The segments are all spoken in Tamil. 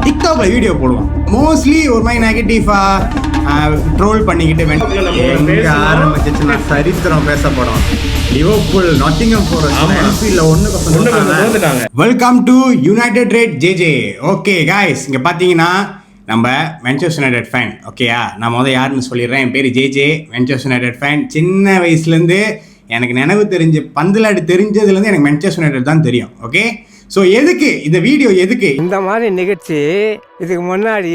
டிக்டாக்ல வீடியோ போடுவோம். மோஸ்ட்லி ஒரு மாதிரி நெகட்டிவா ட்ரோல் பண்ணிக்கிட்டு எங்க ஆரம்பிச்சுன்னா சரித்திரம் பேசப்படும். லிவர்பூல் நாட்டிங்ஹாம் ஃபாரஸ்ட் என்ஃபீல்ட்ல 1-0. Welcome to United Red JJ. Okay guys, இங்க பாத்தீங்கன்னா நம்ம மான்செஸ்டர் யுனைடெட் ஃபேன். ஓகேயா, நான் முதல்ல யாருன்னு சொல்லிடுறேன். என் பேர் ஜேஜே, மான்செஸ்டர் யுனைடெட் ஃபேன். சின்ன வயசுலேருந்து எனக்கு நினைவு தெரிஞ்ச பந்துலாடு தெரிஞ்சதுலேருந்து எனக்கு மான்செஸ்டர் யுனைடெட் தான் தெரியும். ஓகே, ஸோ எதுக்கு இந்த வீடியோ, எதுக்கு இந்த மாதிரி நிகழ்ச்சி இதுக்கு முன்னாடி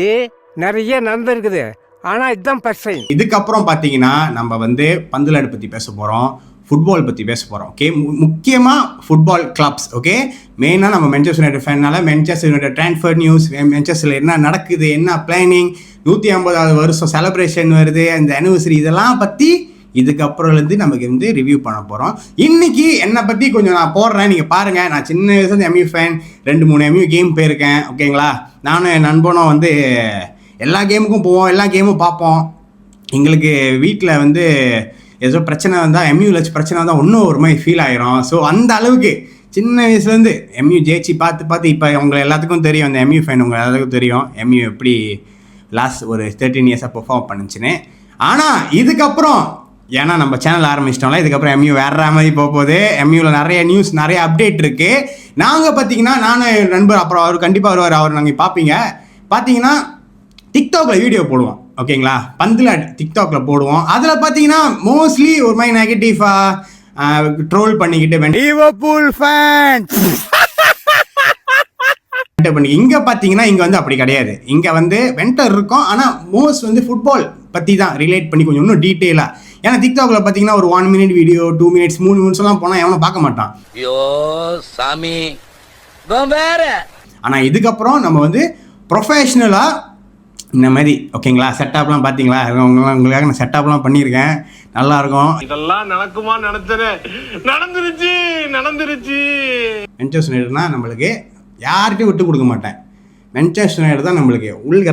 நிறைய நடந்திருக்குது, ஆனால் இதுதான் ஃபர்ஸ்ட் டைம். இதுக்கப்புறம் பார்த்தீங்கன்னா நம்ம வந்து பந்துலாடு பற்றி பேச போகிறோம், ஃபுட்பால் பற்றி பேச போகிறோம். ஓகே, முக்கியமாக ஃபுட்பால் கிளப்ஸ். ஓகே, மெயினாக நம்ம மான்செஸ்டர் யுனைடெட் ஃபேனால மான்செஸ்டர் யுனைடெட் ட்ரான்ஸ்ஃபர் நியூஸ், மான்செஸ்டரில் என்ன நடக்குது, என்ன பிளானிங், 150வது வருஷம் செலிப்ரேஷன் வருது, அந்த அனிவர்சரி, இதெல்லாம் பற்றி இதுக்கப்புறம்லேருந்து நமக்கு வந்து ரிவ்யூ பண்ண போகிறோம். இன்றைக்கி என்னை பற்றி கொஞ்சம் நான் போடுறேன், நீங்கள் பாருங்கள். நான் சின்ன வயசுலேருந்து எம்யூ ஃபேன், 2-3 எம்யூ கேம் போயிருக்கேன். ஓகேங்களா, நானும் என் நண்பனும் வந்து எல்லா கேமுக்கும் போவோம், எல்லா கேமும் பார்ப்போம். எங்களுக்கு வீட்டில் வந்து ஏதோ பிரச்சனை வந்தால், எம்யூவில் பிரச்சனை வந்தால் இன்னும் ஒரு மாதிரி ஃபீல் ஆகிரும். ஸோ அந்த அளவுக்கு சின்ன வயசுலேருந்து எம்யூ ஜெயிச்சு பார்த்து இப்போ உங்களை எல்லாத்துக்கும் தெரியும், அந்த எம்யூ ஃபேன் உங்கள் எல்லாத்துக்கும் தெரியும் எம்யூ எப்படி லாஸ்ட் ஒரு 13 இயர்ஸாக பெர்ஃபார்ம் பண்ணுச்சுன்னு. ஆனால் இதுக்கப்புறம் ஏன்னா நம்ம சேனல் ஆரம்பிச்சிட்டோம்ல, இதுக்கப்புறம் எம்யூ வேற மாதிரி போகுது. எம்யூவில் நிறைய நியூஸ், நிறைய அப்டேட் இருக்குது. நாங்கள் பார்த்தீங்கன்னா நானும் என் நண்பர், அப்புறம் அவர் கண்டிப்பாக வருவார், அவர் நாங்கள் பார்ப்பீங்க. பார்த்தீங்கன்னா டிக்டாக்ல வீடியோ போடுவோம். ஓகேங்களா, பந்துலாடு டிக்டாக்ல போடுவோம். அதில் பார்த்தீங்கன்னா மோஸ்ட்லி ஒரு மாதிரி நெகட்டிவா ட்ரோல் பண்ணிக்கிட்டு லிவர்பூல் ஃபேன்ஸ் இங்கே பார்த்தீங்கன்னா இங்கே வந்து அப்படி கிடையாது. இங்கே வந்து வெண்டர் இருக்கும், ஆனால் மோஸ்ட் வந்து ஃபுட்பால் பற்றி தான் ரிலேட் பண்ணி கொஞ்சம் இன்னும் டீட்டெயிலாக. ஏன்னா டிக்டாக்ல பார்த்தீங்கன்னா ஒரு 1 மினிட் வீடியோ, 2 மினிட்ஸ், 3 மினிட்ஸ் எல்லாம் போனால் எவனும் பார்க்க மாட்டான். ஐயோ சாமி வேற. ஆனால் இதுக்கப்புறம் நம்ம வந்து ப்ரொஃபஷ்னலாக இந்த மாதிரி, ஓகேங்களா, செட்டப்லாம் பார்த்தீங்களா, உங்களுக்காக நான் செட்டப்லாம் பண்ணியிருக்கேன், நல்லாயிருக்கும். இதெல்லாம் நடக்குமா? நடந்துருச்சு. மான்செஸ்டர் யுனைடெட்னா நம்மளுக்கு யார்கிட்டையும் விட்டு கொடுக்க மாட்டேன். மான்செஸ்டர் யுனைடெட் தான் நம்மளுக்கு உள்ள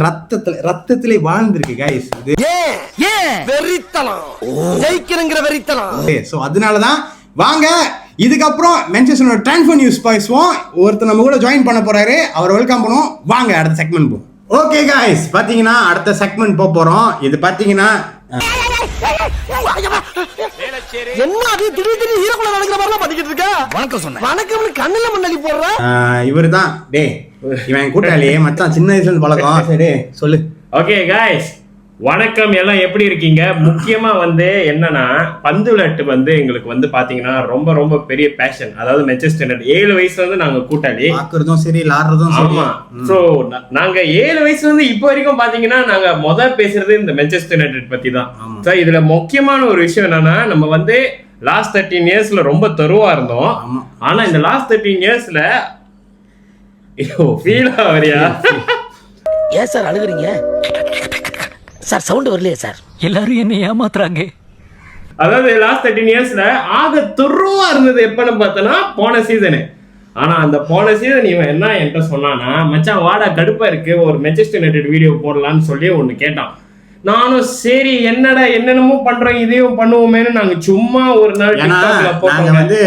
ரத்தத்திலே வாழ்ந்துருக்கு गाइस. இது வெறித்தனம், ஜெயிக்கணுங்கிற வெறித்தனம். ஸோ அதனால தான் வாங்க இதுக்கப்புறம் மான்செஸ்டர் யுனைடெட் ட்ரான்ஸ்ஃபர் நியூஸ் பேசுவோம். ஒருத்தர் நம்ம கூட ஜாயின் பண்ண போறாரு, அவர் வெல்கம் பண்ணுவோம். வாங்க அடுத்த செக்மெண்ட் போவோம். ஓகே गाइस, பாத்தீங்கன்னா அடுத்த செக்மெண்ட் போறோம். இது பாத்தீங்கன்னா என்ன அது திடீர்னு ஹீரோக்குள்ள நடக்கிற மாதிரிலாம் பண்ணிக்கிட்டு இருக்க? வணக்கம் சொன்னேன். வணக்கம் கண்ணுல மண்ணலி போடுற இவரு தான். டேய், இவன் கூட்டாளி மச்சான், சின்ன வயசுல இருந்து பழக்கம். சரி சொல்லு. ஓகே गाइस, வணக்கம், எல்லாம் எப்படி இருக்கீங்க? முக்கியமா வந்து என்னன்னா, பந்து விளையாட்டு வந்து எங்களுக்கு வந்து பாத்தீங்கன்னா ரொம்ப ரொம்ப பெரிய பேஷன். அதாவது மான்செஸ்டர் யுனைடெட் 7 வயசுல இருந்து நாங்க கூட்டாளி, பாக்குறதும் சரி, விளையாடுறதும் சரி. ஆமா, சோ நாங்க 7 வயசுல இருந்து இப்போ வரைக்கும் பாத்தீங்கன்னா நாங்க பேசுறது இந்த மான்செஸ்டர் யுனைடெட் பத்தி தான். சோ இதுல முக்கியமான ஒரு விஷயம் என்னன்னா, நம்ம வந்து லாஸ்ட் 13 இயர்ஸ்ல ரொம்ப தெருவா இருந்தோம். ஆனா இந்த லாஸ்ட் 13 இயர்ஸ்ல ஃபீல் ஆவறியா? ஏன் சார் அழுகுறீங்க சார்? சவுண்ட் வரலையே சார்? எல்லாரும் என்ன ஏமாத்துறாங்க. அதாவது லாஸ்ட் 13 இயர்ஸ்ல ஆக துருவா இருந்தது எப்பன்னு பார்த்தனா போன சீசனு. ஆனா அந்த போன சீசன் இவன் என்ன என்கிட்ட சொன்னானா, மச்சான் வாடா கடுப்பா இருக்கு, ஒரு மான்செஸ்டர் யுனைடெட் வீடியோ போடலான்னு சொல்லி ஒன்னு கேட்டான். நானும் சரி என்னடா என்னென்னமோ பண்றோம், இதையும் பண்ணுவோமேனு நாங்க சும்மா ஒரு நாள் டிக்டாக்ல போட்டோம். வந்து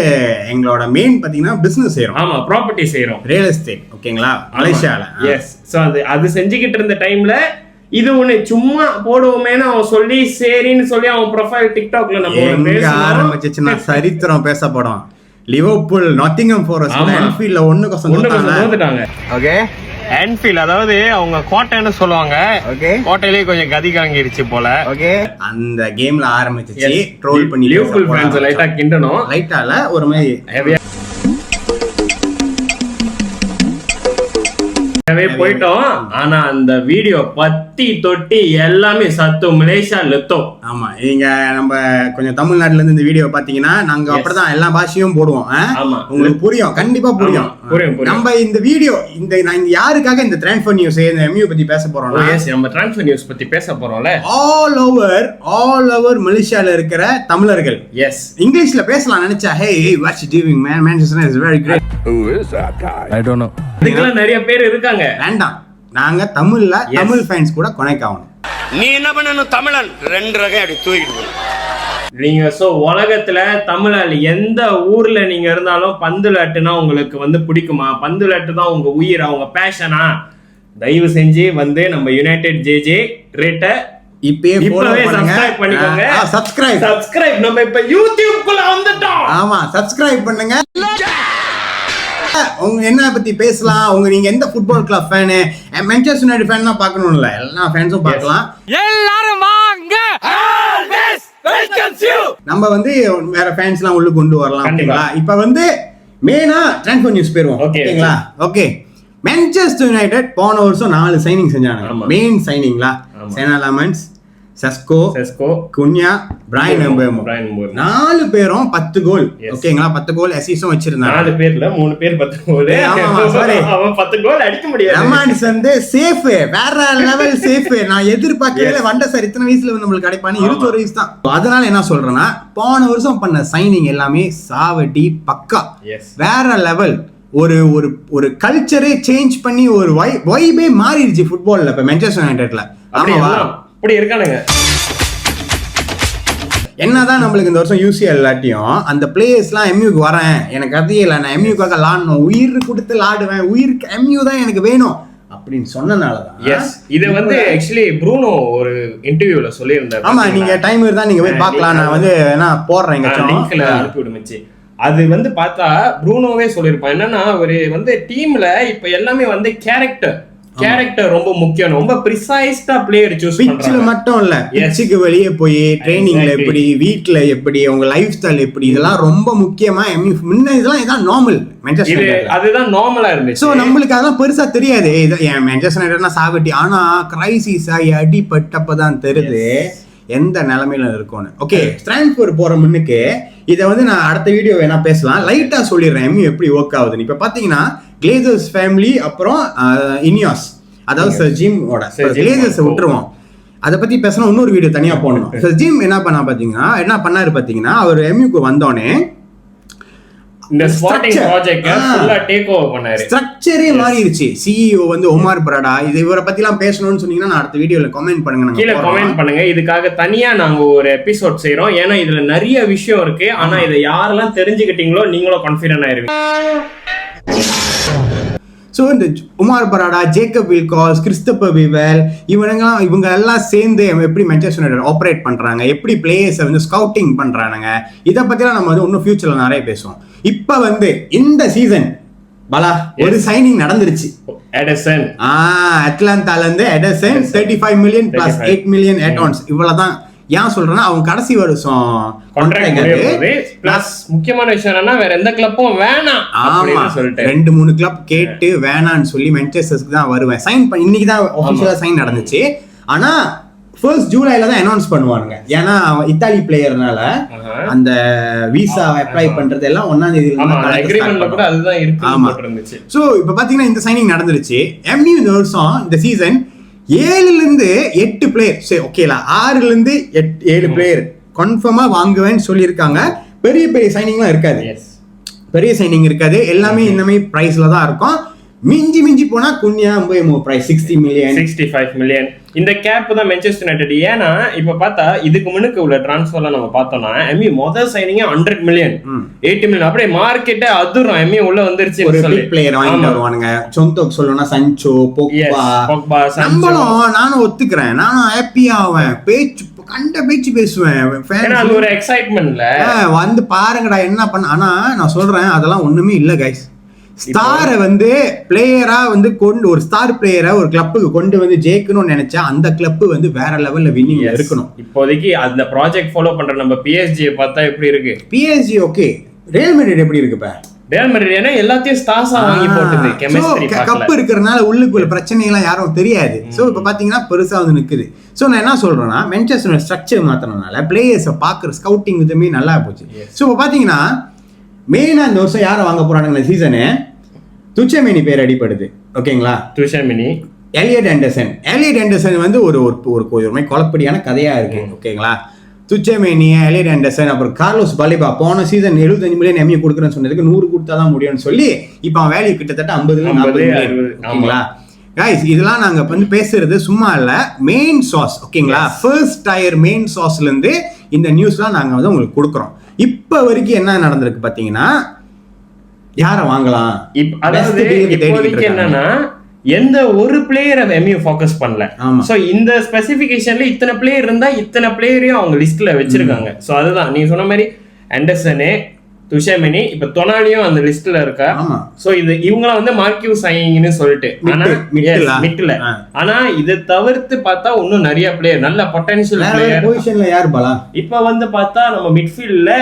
எங்களோட மெயின் பாத்தீங்கன்னா பிசினஸ் செய்றோம். ஆமா, ப்ராப்பர்ட்டி செய்றோம், ரியல் எஸ்டேட். ஓகேங்களா, மலேசியால. எஸ். சோ அது செஞ்சுக்கிட்டு இருந்த டைம்ல இது ஒண்ணு சும்மா போடுவோமேனு அவன் சொல்லி சரின்னு சொல்லி அவன் ப்ரொஃபைல் டிக்டாக்ல நம்ம ஆரம்பிச்சுன்னா சரித்திரம் பேசப்படும். லிவர்பூல் நாட்டிங்ஹாம் ஃபாரஸ்ட் என்ஃபீல்ட்ல 1-0. ஓகே, என்ஃபீல்ட் அதாவது அவங்க கோட்டைன்னு சொல்லுவாங்க. ஓகே, கோட்டையிலேயே கொஞ்சம் கதி காங்கிருச்சு போல. ஓகே, அந்த கேம்ல ஆரம்பிச்சிச்சு ட்ரோல் பண்ணி லிவர்பூல் ஃபேன்ஸ் லைட்டா கிண்டணும். லைட்டால ஒரு மாதிரி போயிட்டோம். ஆனா அந்த வீடியோ பத்தி தொட்டி எல்லாமே சத்து மலேசியா லெத்தோம். ஆமா, இங்க நம்ம கொஞ்சம் தமிழ்நாட்டுல இருந்து இந்த வீடியோ பாத்தீங்கன்னா நாங்க அப்படிதான் எல்லா பாஷையும் போடுவோம். உங்களுக்கு புரியும், கண்டிப்பா புரியும். நம்ம இந்த வீடியோ நான் இங்க யாருக்காக இந்த ட்ரான்ஸ்ஃபர் நியூஸ், இந்த எம்யூ பத்தி பேச போறோம்னா, நம்ம ட்ரான்ஸ்ஃபர் நியூஸ் பத்தி பேச போறோம்ல. ஆல் ஓவர் மலேசியால இருக்கிற தமிழர்கள் எஸ் இங்கிலீஷ்ல பேசலாம் நினைச்சா, hey what's you doing man, Manchester is very great. Who is that guy? I don't know. இதுக்கெல்லாம் நிறைய பேர் இருக்காங்க. வேண்டாம், நாங்க தமிழ்ல தமிழ் ஃபேன்ஸ் கூட கனெக்ட் ஆகணும். நீ என்ன பண்ணணும்? தமிழன் 2 ரகை அப்படி தூக்கிட்டு நீங்க உலகத்துல தமிழால் எந்த ஊர்ல நீங்க இருந்தாலும் பந்து விளையாட்டுனா உங்களுக்கு வந்து பிடிக்குமா? பந்து விளையாட்டு தான் உங்க உயிரா, உங்க பேஷனா? தயவு செஞ்சு வந்து நம்ம யுனைடெட் ஜேஜே ரேட்டை இப்பவே சப்ஸ்கிரைப் பண்ணிக்கோங்க. சப்ஸ்கிரைப் நம்ம இப்ப யூடியூப் குள்ள வந்துட்டோம். ஆமா, சப்ஸ்கிரைப் பண்ணுங்க. உங்க என்ன பத்தி பேசலாம், உங்க நீங்க எந்த football club fan, Manchester United fan தான் பார்க்கணும்ல, எல்லா ஃபேன்ஸும் பார்க்கலாம். எல்லாரும் வாங்க, நம்ம வந்து வேற ஃபேன்ஸ்லாம் உள்ள கொண்டு வரலாம். ஓகேங்களா? இப்போ வந்து மெயினா ட்ரான்ஸ்ஃபர் நியூஸ் போயிருவோம். ஓகேங்களா? ஓகே, மான்செஸ்டர் யுனைடெட் போன வருஷம் 4 சைனிங் செஞ்சாங்க. மெயின் சைனிங்ல சேனா லாமன்ஸ், செஸ்கோ, குன்யா, பிரையன் எம்பேமோ, 4 பேரும் 10 கோல். ஓகேங்களா? 10 கோல் அசிஸ்டும் வச்சிருந்தாங்க. 4 பேர்ல 3 பேர் 10 கோல். ஆமா, சாரி, அவன் 10 கோல் அடிக்க முடியாது. ரமான்ஸ் வந்து சேஃப், வேற லெவல் சேஃப். நான் எதிர்பார்க்கவே வண்ட சார் இத்தனை வயசுல நம்மளுக்கு கிடைப்பான்னு 21 வயசு தான். அதனால என்ன சொல்றேன்னா, போன வருஷம் பண்ண சைனிங் எல்லாமே சாவடி பக்கா வேற லெவல். ஒரு ஒரு ஒரு கல்ச்சரே சேஞ்ச் பண்ணி ஒரு வைபே மாறிடுச்சு ஃபுட்பால்ல இப்ப மான்செஸ்டர் யுனைடெட்ல. ஆமாவா? அப்படி இருக்கானுங்க. என்னதான் நம்மளுக்கு இந்த வருஷம் யூசிஎல் இல்லாட்டியும் அந்த பிளேயர்ஸ்லாம் எம்யூக்கு வரேன், எனக்கு அதே இல்லை, நான் எம்யூக்காக லாடணும், உயிர் கொடுத்து லாடுவேன், உயிருக்கு எம்யூ தான் எனக்கு வேணும் அப்படின்னு சொன்னனாலதான். இது வந்து ஆக்சுவலி ப்ரூனோ ஒரு இன்டர்வியூல சொல்லியிருந்தாரு. ஆமா, நீங்க டைம் இருந்தா நீங்க போய் பார்க்கலாம். நான் வந்து என்ன போடுறேன், லிங்க்ல அனுப்பி விடுமிச்சு. அது வந்து பார்த்தா ப்ரூனோவே சொல்லியிருப்பான். என்னன்னா, ஒரு வந்து டீம்ல இப்ப எல்லாமே வந்து கேரக்டர் ரொம்ப முக்கியம். ரொம்ப ப்ரிசைஸ்டா பிளேயர் சூஸ் பண்றாங்க. பிட்ச்ல மட்டும் இல்ல, பிட்ச்சுக்கு வெளியே போய் ட்ரெய்னிங்ல எப்படி, வீட்ல எப்படி, உங்க லைஃப் ஸ்டைல் எப்படி, இதெல்லாம் ரொம்ப முக்கியமா. முன்ன இதெல்லாம் இதான் நார்மல். அதுதான் நார்மலா இருந்துச்சு. சோ நம்மளுக்கு அதெல்லாம் பெருசா தெரியாது. மான்செஸ்டர் யுனைடெட்னா சாவட்டி. ஆனா கிரைசிஸ் ஆகி அடிபட்டப்பதான் தெரியுது எந்த நிலைமையில இருக்கும்னு. ஓகே, ட்ரான்ஸ்ஃபர் போற முன்னுக்கு இதை வந்து நான் அடுத்த வீடியோ வேணா பேசலாம். லைட்டா சொல்லிடுறேன் எம்யூ எப்படி ஒர்க் ஆகுதுன்னு. இப்ப பாத்தீங்கன்னா கிளேசர்ஸ் ஃபேமிலி, அப்புறம் இனியாஸ், அதாவது சர் ஜிம்மோட, கிளேசர்ஸ் விட்டுருவோம். அதை பத்தி பேசணும், இன்னொரு வீடியோ தனியா போடணும். சர் ஜிம் என்ன பண்ணாரு பாத்தீங்கன்னா, அவர் எம்யூக்கு வந்தோடனே இந்த ஸ்பாட்டிங் ப்ராஜெக்ட்ட ஃபுல்லா டேக் ஓவர் பண்ணாரு. ஸ்ட்ரக்சரே மாறிடுச்சு. சிஇஓ வந்து ஒமார் பராடா. இது இவரை பத்திலாம் பேசணும்னு சொன்னீங்கன்னா நான் அடுத்த வீடியோல கமெண்ட் பண்ணுங்க, கீழே கமெண்ட் பண்ணுங்க. இதுக்காக தனியா நாங்க ஒரு எபிசோட் செய்றோம். ஏன்னா இதுல நிறைய விஷயம் இருக்கு. ஆனா இதை யாரெல்லாம் தெரிஞ்சுக்கிட்டீங்களோ நீங்களும் கான்ஃபிடென்ட் ஆயிருவீங்க. ஸோ இந்த உமார் பராடா, ஜேக்கப் வில்காஸ், கிறிஸ்டோபர் விவல், இவங்க எல்லாம் சேர்ந்து எப்படி மான்செஸ்டர் யுனைடெட் ஆப்ரேட் பண்றாங்க, எப்படி பிளேயர்ஸை வந்து ஸ்கவுட்டிங் பண்றாங்க, இதை பத்திலாம் நம்ம வந்து இன்னும் ஃபியூச்சர்ல நிறைய பேசுவோம். இப்ப வந்து இந்த சீசன் பலா ஒரு சைனிங் நடந்துருச்சு. எடர்சன், அட்லாண்டால இருந்து எடர்சன் 35 மில்லியன் பிளஸ் 8 மில்லியன் ஆட்-ஆன்ஸ். இவ்வளவுதான். ஏன் சொல்றேன்னா, அவங்க கடைசி வருஷம் பிளஸ் முக்கியமான விஷயம் என்னன்னா, வேற எந்த கிளப்பும் வேணாம் அப்படின்னு சொல்லிட்டு 2-3 கிளப் கேட்டு வேணான்னு சொல்லி மான்செஸ்டருக்கு தான் வருவேன். சைன் பண்ணி இன்னைக்கு தான் ஆஃபீஷியலா சைன் நடந்துச்சு. ஆனா 1 ஜூலைல தான் அனௌன்ஸ் பண்ணுவாங்க. ஏன்னா இத்தாலி பிளேயர்னால அந்த விசா அப்ளை பண்றது எல்லாம் 1ஆம் தேதியில அக்ரிமெண்ட்ல கூட அதுதான் இருக்கு. சோ இப்ப பாத்தீங்கன்னா இந்த சைனிங் நடந்துருச்சு. எம்யூ இந்த வருஷம் இந்த சீசன் 7ல-இருந்து 8 பிளேயர், சரி ஓகேலா, 6ல-இருந்து 7 பிளேயர் கன்ஃபார்மா வாங்குவேன்னு சொல்லியிருக்காங்க. பெரிய பெரிய சைனிங்லாம் இருக்காது, பெரிய சைனிங் இருக்காது. எல்லாமே இந்த மாதிரி பிரைஸ்ல தான் இருக்கும். மிஞ்சி போனா குன்யா பிரைஸ் 60 மில்லியன், 65 மில்லியன். இந்த கேப் தான் மான்செஸ்டர் யுனைடெட். ஏன்னா இப்ப பார்த்தா இதுக்கு முன்னுக்கு உள்ள டிரான்ஸ்ஃபர்லாம் நம்ம பார்த்தோம்னா, எம்யூ முதல் சைனிங்கே 100 மில்லியன், 80 மில்லியன், அப்படியே மார்க்கெட்டே அதிரும். எம்யூ உள்ள வந்துருச்சு. ஒரு பிக் பிளேயர் வாங்கிட்டு வருவானுங்க. சொந்தோக்கு சொல்லணும்னா சன்சோ, போக்பா, சம்பளம். நானும் ஒத்துக்கிறேன், நானும் ஹாப்பியா ஆவேன். பேச்சு பேசுவேன். அது ஒரு எக்ஸைட்மெண்ட்ல வந்து பாருங்கடா என்ன பண்ண. ஆனா நான் சொல்றேன், அதெல்லாம் ஒண்ணுமே இல்ல கைஸ். ஸ்டாரை வந்து பிளேயரா வந்து கொண்டு, ஒரு ஸ்டார் பிளேயரை ஒரு கிளப்புக்கு கொண்டு வந்து ஜெயிக்கணும்னு நினைச்சா அந்த கிளப் வந்து வேற லெவல்ல வின்னிங் இருக்கணும். இப்போதைக்கு அந்த ப்ராஜெக்ட் ஃபாலோ பண்ற நம்ம பிஎஸ்ஜி பார்த்தா எப்படி இருக்கு? PSG okay. ரியல் மேட்ரிட் எப்படி இருக்கு? ரியல் மேட்ரிட் ஏன்னா எல்லாத்தையும் ஸ்டார்ஸா வாங்கி போட்டுது. கெமிஸ்ட்ரி கப் இருக்கிறனால உள்ளுக்குள்ள பிரச்சனை எல்லாம் யாரும் தெரியாது. சோ இப்ப பாத்தீங்கன்னா பெருசா வந்து நிக்குது. சோ நான் என்ன சொல்றேன்னா, மான்செஸ்டர் ஸ்ட்ரக்சர் மாத்திரனால பிளேயர்ஸை பாக்குற ஸ்கவுட்டிங் விதமே நல்லா போச்சு. சோ இப்ப பாத்தீங்கன்னா மெயினா இந்த வருஷம் யாரை வாங்க போறானுங்க இந்த சீசனு? துச்சேமினி பேர் அடிப்படுது. ஓகேங்களா? துச்சேமினி, எலியட் ஆண்டர்சன் வந்து ஒரு மாதிரி குழப்படியான கதையா இருக்கு. ஓகேங்களா? துச்சேமினி, எலியட் ஆண்டர்சன், அப்புறம் கார்லோஸ் பலிபா. போன சீசன் 75 மில்லியன் எம்யூ கொடுக்குறேன்னு சொன்னதுக்கு 100 கொடுத்தாதான் முடியும்னு சொல்லி இப்ப அவன் வேல்யூ கிட்டத்தட்ட 50-40 மில்லியன். ஓகேங்களா கைஸ்? இதெல்லாம் நாங்க வந்து பேசுறது சும்மா இல்ல, மெயின் சாஸ். ஓகேங்களா? ஃபர்ஸ்ட் டயர் மெயின் சாஸ்ல இருந்து இந்த நியூஸ்லாம் நாங்க வந்து உங்களுக்கு கொடுக்குறோம். இப்ப வரைக்கும் என்ன நடந்திருக்கு பாத்தீங்கன்னா, யாரை வாங்கலாம்? அதாவது இப்போதைக்கு என்னன்னா, எந்த ஒரு பிளேயரை எம்யூ ஃபோக்கஸ் பண்ணல. ஆமா. சோ இந்த ஸ்பெசிபிகேஷன்ல இத்தனை பிளேயர் இருந்தா இத்தனை பிளேயரையும் அவங்க லிஸ்ட்ல வச்சிருக்காங்க. சோ அதுதான் நீங்க சொன்ன மாதிரி ஆண்டர்சனு, துஷேமணி, இப்ப தொனாலியும் அந்த லிஸ்ட்ல இருக்கா. ஆமா. சோ இது இவங்கள வந்து மார்க்கியூ சைனிங்னு சொல்லிட்டு மிட்ல. ஆனா இதை தவிர்த்து பார்த்தா இன்னும் நிறைய பிளேயர் நல்ல பொட்டன்ஷியல் பிளேயர் பொசிஷன்ல யார் பலா இப்ப வந்து பார்த்தா நம்ம மிட்ஃபீல்ட்ல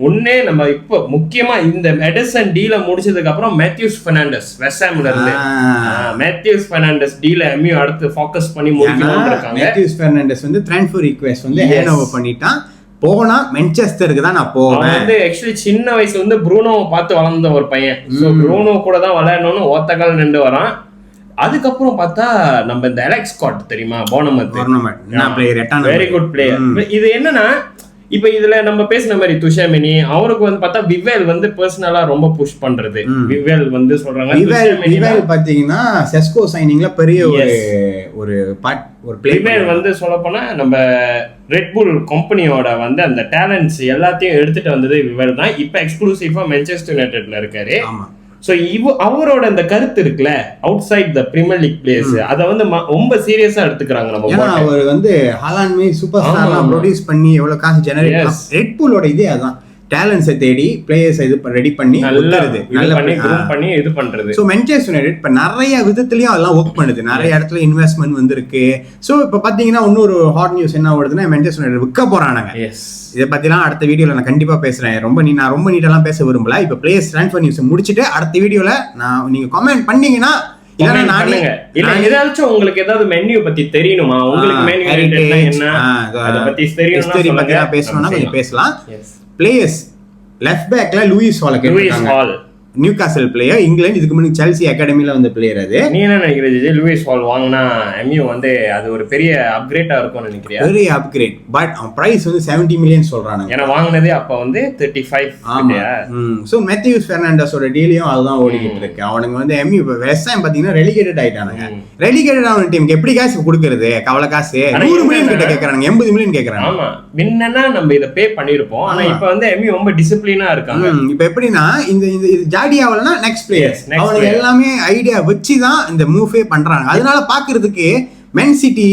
ஒன்னே நம்ம இப்போ முக்கியமா இந்த எடர்சன் டீல முடிச்சதுக்கு அப்புறம் மேத்யூஸ் பெர்னாண்டஸ் வெஸ்ட் ஹாம்ல இருந்து மேத்யூஸ் பெர்னாண்டஸ் டீல எம்யூ அடுத்து ஃபோக்கஸ் பண்ணி முடிக்கணும்னு இருக்காங்க. மேத்யூஸ் பெர்னாண்டஸ் வந்து ட்ரான்ஸ்ஃபர் ரிக்வெஸ்ட் வந்து ஹேண்ட் ஓவர் பண்ணிட்டான். போனா மென்செஸ்டருக்கு தான் நான் போவேன். வந்து ஆக்சுவலி சின்ன வயசுல வந்து ப்ரூனோவை பார்த்து வளர்ந்த ஒரு பையன். சோ ப்ரூனோ கூட தான் விளையாடணும்னு ஓத்தக்கால் நின்று வரான். அதுக்கப்புறம் பார்த்தா நம்ம இந்த அலெக்ஸ் ஸ்காட் தெரியுமா, போனமத் வெரி குட் பிளேயர். இது என்னன்னா இப்ப இதுல நம்ம பேசின மாதிரி துஷேமணி அவருக்கு வந்து பார்த்தா விவேல் வந்து பர்சனலா ரொம்ப புஷ் பண்றது. விவேல் வந்து சொல்றாங்க விவேல் பாத்தீங்கன்னா செஸ்கோ சைனிங்ல பெரிய ஒரு விவேல் வந்து சொல்ல போனா நம்ம ரெட்புல் கம்பெனியோட வந்து அந்த டேலண்ட்ஸ் எல்லாத்தையும் எடுத்துட்டு வந்தது விவேல் தான். இப்ப எக்ஸ்க்ளூசிவா மான்செஸ்டர் யுனைடெட்ல இருக்காரு. சோ அவரோட அந்த கருத்து இருக்குல்ல outside the premier league players அதை வந்து ரொம்ப சீரியஸா எடுத்துக்கிறாங்க. நம்ம அவர் வந்து ஹாலாண்ட் மாதிரி சூப்பர் ஸ்டார்லாம் ப்ரொடியூஸ் பண்ணி எவ்வளவு காசு ஜெனரேட் ரெட் புல்லோட இதே அதான் டேலண்ட்ஸை தேடி பிளேயர்ஸ் இது ரெடி பண்ணி நல்ல பண்ணி இது பண்றது. ஸோ மான்செஸ்டர் யுனைடெட் இப்போ நிறைய விதத்துலயும் அதெல்லாம் ஒர்க் பண்ணுது. நிறைய இடத்துல இன்வெஸ்ட்மெண்ட் வந்திருக்கு. ஸோ இப்போ பார்த்தீங்கன்னா இன்னொரு ஹாட் நியூஸ் என்ன வருதுன்னா மான்செஸ்டர் யுனைடெட் விற்க போறானுங்க. இதை பத்திலாம் அடுத்த வீடியோல நான் கண்டிப்பா பேசுறேன். நான் ரொம்ப நீட்டெல்லாம் பேச விரும்பல. இப்போ பிளேயர்ஸ் ட்ரான்ஸ்ஃபர் நியூஸ் முடிச்சுட்டு அடுத்த வீடியோல நீங்க கமெண்ட் பண்ணீங்கன்னா ஏதாச்சும் உங்களுக்கு ஏதாவது மெனு பத்தி தெரியணுமா, உங்களுக்கு மெனு என்ன அத பத்தி தெரியணும்னா பேசணும்னா கொஞ்சம் பேசலாம். பிளேயர்ஸ் லெஃப்ட் பேக்ல Lewis Hall Newcastle player, England, இதுக்கு முன்னாடி செல்சி அகாடமில வந்த பிளேயர். அது நீ என்ன நினைக்கிறீங்க? லூயிஸ் ஹால் வாங்கினா எம்யூ வந்து அது ஒரு பெரிய அப்கிரேடா இருக்கும்னு நினைக்கிறியா? பெரிய அப்கிரேட். பட் அவன் பிரைஸ் வந்து 70 மில்லியன் சொல்றாங்க. ஏன்னா வாங்கினதே அப்ப வந்து 35. சோ மேத்யூஸ் பெர்னாண்டஸோட டீலையும் அதுதான் ஓடிக்கிட்டு இருக்கு. அவனுக்கு வந்து எம்யூ வெஸ்ட் ஹாம் பாத்தீங்கன்னா ரெலிகேட்டட் ஆயிட்டானுங்க. ரெலிகேட்டட் ஆன டீமுக்கு எப்படி காசு கொடுக்கறது? கவலை காசு 100 மில்லியன் கிட்ட கேக்குறாங்க, 80 மில்லியன் கேக்குறாங்க. ஆமா, முன்னன்னா நம்ம இத பே பண்ணிருப்போம். ஆனா இப்ப வந்து எம்யூ ரொம்ப டிசிப்ளினா இருக்காங்க. இப்ப எப்படின்னா இந்த ஜாடியாவலனா நெக்ஸ்ட் பிளேயர்ஸ் அவங்க எல்லாமே ஐடியா வச்சு தான் இந்த மூவே பண்றாங்க. அதனால பாக்குறதுக்கு மேன் சிட்டி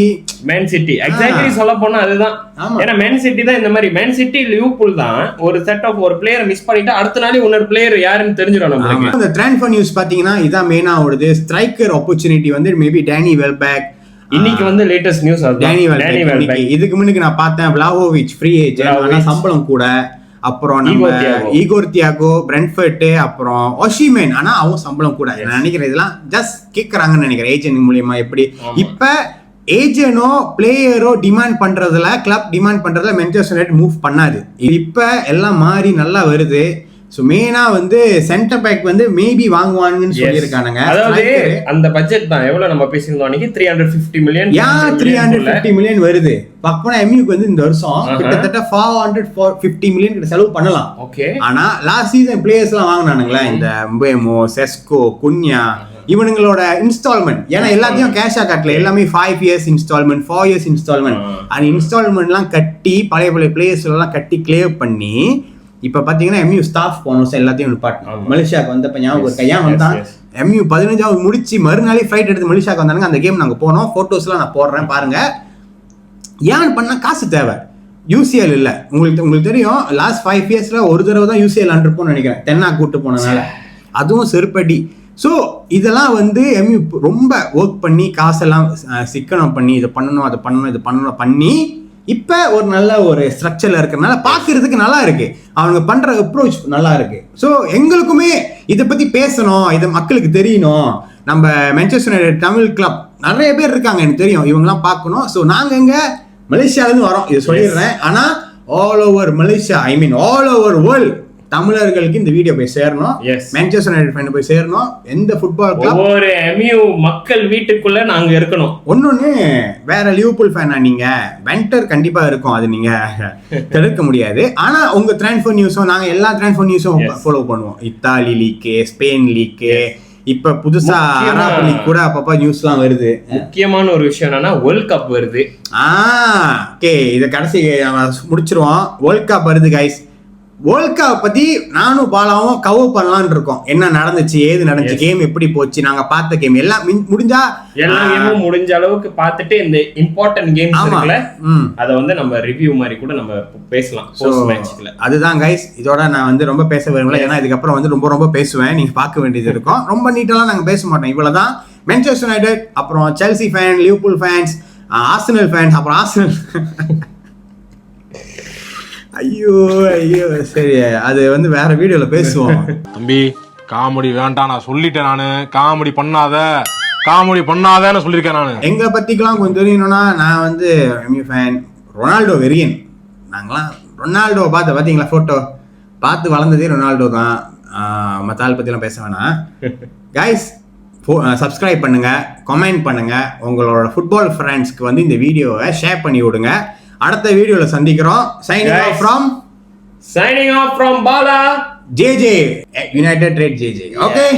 எக்ஸாக்ட்லி சொல்ல போனா அதுதான். ஏன்னா மேன் சிட்டி தான் இந்த மாதிரி மேன் சிட்டி லிவர்பூல் தான் ஒரு செட் ஆஃப் ஒரு பிளேயரை மிஸ் பண்ணிட்டு அடுத்த நாளே இன்னொரு பிளேயர் யாருன்னு தெரிஞ்சிடும் நமக்கு. அந்த ட்ரான்ஸ்ஃபர் நியூஸ் பாத்தீங்கன்னா இதான் மெயினா ஓடுது. ஸ்ட்ரைக்கர் ஆப்பர்ச்சுனிட்டி வந்து மேபி டேனி வெல்பேக். இன்னைக்கு வந்து லேட்டஸ்ட் நியூஸ் டேனி வெல்பேக். இதுக்கு முன்னாடி நான் பார்த்தேன் விளாவோவிச் ஃப்ரீ ஏஜென்ட், சம்பளம் கூட. அப்புறம் நம்ம ஈகோர் தியாகோ பிரென்ட்ஃபோர்ட், அப்புறம் ஒஷிமேன். ஆனா அவங்க சம்பளம் கூட. நான் நினைக்கிறேன் இதெல்லாம் ஜஸ்ட் கேக்குறாங்கன்னு நினைக்கிறேன் ஏஜென்ட் மூலியமா. எப்படி இப்ப ஏஜென்டோ பிளேயரோ டிமாண்ட் பண்றதுல கிளப் டிமாண்ட் பண்றதுல மான்செஸ்டர் யுனைடெட் மூவ் பண்ணாது. இப்ப எல்லாம் மாறி நல்லா வருது. சோ மெயினா வந்து சென்டர் பேக் வந்து மேபி வாங்குவாங்கன்னு சொல்லியிருக்கானுங்க. அதாவது அந்த பட்ஜெட் தான் எவ்வளவு நம்ம பேசியிருந்தோம் அன்னைக்கு 350 மில்லியன். 350 மில்லியன் வருது. பக்கமா எம்யூக்கு வந்து இந்த வருஷம் கிட்டத்தட்ட 450 மில்லியன் கிட்ட செலவு பண்ணலாம். ஓகே. ஆனா லாஸ்ட் சீசன் பிளேயர்ஸ் எல்லாம் வாங்கினானுங்களா இந்த mbemo, செஸ்கோ, குன்யா, இவனுங்களோட இன்ஸ்டால்மெண்ட். ஏன்னா எல்லாத்தையும் கேஷா கட்டல, எல்லாமே 5 இயர்ஸ் இன்ஸ்டால்மெண்ட், 4 இயர்ஸ் இன்ஸ்டால்மெண்ட். அந்த இன்ஸ்டால்மெண்ட் எல்லாம் கட்டி பழைய பிளேயர்ஸ் எல்லாம் கட்டி கிளியர் பண்ணி இப்ப பாத்தீங்கன்னா எம்யூ ஸ்டாஃப் போனோம் எல்லாத்தையும் நிப்பாட்டணும். மலேசியாவுக்கு வந்தப்ப ஞாபகம் இருக்கா? ஏன் வந்தான் எம்யூ 15வது முடிச்சு மறுநாளே ஃபிளைட் எடுத்து மலேசியாவுக்கு வந்தாங்க. அந்த கேம் நாங்க போனோம், போட்டோஸ் எல்லாம் நான் போடுறேன் பாருங்க. ஏன் பண்ணா காசு தேவை. யூசிஎல் இல்ல, உங்களுக்கு தெரியும் லாஸ்ட் 5 இயர்ஸ்ல ஒரு தடவை தான் யூசிஎல் அன்றிருப்போம்னு நினைக்கிறேன், தென்னா கூட்டு போனதுனால. அதுவும் செருப்படி. ஸோ இதெல்லாம் வந்து எம்யூ ரொம்ப ஒர்க் பண்ணி காசெல்லாம் சிக்கனம் பண்ணி இதை பண்ணணும் அதை பண்ணணும் இது பண்ணணும் பண்ணி இப்ப ஒரு நல்ல ஒரு ஸ்ட்ரக்சர்ல இருக்கிறதுனால பாக்குறதுக்கு நல்லா இருக்கு. அவங்க பண்ற அப்ரோச் நல்லா இருக்கு. ஸோ எங்களுக்குமே இதை பத்தி பேசணும், இது மக்களுக்கு தெரியணும். நம்ம மான்செஸ்டர் யுனைடெட் தமிழ் கிளப் நிறைய பேர் இருக்காங்க எனக்கு தெரியும், இவங்கெல்லாம் பார்க்கணும். ஸோ நாங்க எங்க மலேசியால இருந்து வரோம் இதை சொல்லிடுறேன். ஆனா ஆல் ஓவர் மலேசியா, ஐ மீன் ஆல் ஓவர் வேர்ல்ட் தமிழர்களுக்கு இந்த வீடியோ போய் சேரணும். மான்செஸ்டர் யுனைடெட் ஃபேன் போய் சேரணும். எந்த ஃபுட்பால் கிளப் ஒவ்வொரு எம்யூ மக்கள் வீட்டுக்குள்ள நாங்க இருக்கணும். ஒன்னொன்னு வேற லிவர்பூல் ஃபேனா நீங்க வெண்டர் கண்டிப்பா இருக்கும், அது நீங்க தடுக்க முடியாது. ஆனா உங்க ட்ரான்ஸ்ஃபர் நியூஸும் நாங்க எல்லா ட்ரான்ஸ்ஃபர் நியூஸும் ஃபாலோ பண்ணுவோம். இத்தாலி லீக், ஸ்பெயின் லீக், இப்ப புதுசா அரபு லீக் கூட அப்பப்ப நியூஸ்லாம் வருது. முக்கியமான ஒரு விஷயம் என்னன்னா வேர்ல்ட் கப் வருது. ஓகே, இத கடைசி முடிச்சிருவோம். வேர்ல்ட் கப் வருது கைஸ். வேர்ல்ட் கப் பத்தி நானும் பாலாவும் கவர் பண்ணலாம்னு இருக்கோம். என்ன நடந்துச்சு, ஏது நடந்துச்சு, கேம் எப்படி போச்சு, நாங்க பார்த்த கேம் எல்லாம் முடிஞ்சா எல்லா கேமும் முடிஞ்ச அளவுக்கு பார்த்துட்டு இந்த இம்பார்ட்டன்ட் கேம்ஸ் இருக்குல்ல அத வந்து நம்ம ரிவ்யூ மாதிரி கூட நம்ம பேசலாம் போஸ்ட் மேட்ச்ல. அதுதான் கைஸ், இதோட நான் வந்து ரொம்ப பேச விரும்பல. ஏன்னா இதுக்கப்புறம் வந்து ரொம்ப ரொம்ப பேசுவேன், நீங்க பார்க்க வேண்டியது இருக்கும். ரொம்ப நீட்டெல்லாம் நாங்க பேச மாட்டோம். இவ்வளவுதான். மான்செஸ்டர் யுனைடெட், அப்புறம் Chelsea fan, Liverpool fans, Arsenal fans, அப்புறம் ஆர்சனல் ஐயோ ஐயோ சரி, அது வந்து வேற வீடியோல பேசுவோம். தம்பி காமெடி வேண்டாம், நான் சொல்லிட்டேன். நானு காமெடி பண்ணாதன்னு சொல்லியிருக்கேன். நானு எங்களை பத்திக்கெல்லாம் கொஞ்சம் தெரியணும்னா, நான் வந்து எம்யூ ஃபேன், ரொனால்டோ வெறியன். நாங்களாம் ரொனால்டோ பார்த்தீங்களா, போட்டோ பார்த்து வளர்ந்ததே ரொனால்டோ தான். மற்ற ஆள் பத்திலாம் பேச வேணாம். கைஸ், சப்ஸ்கிரைப் பண்ணுங்க, கமெண்ட் பண்ணுங்க, உங்களோட ஃபுட்பால் ஃப்ரெண்ட்ஸ்க்கு வந்து இந்த வீடியோவை ஷேர் பண்ணி விடுங்க. அடுத்த வீடியோல சந்திக்கிறோம். Signing off from Bala, JJ, United Trade JJ. Okay.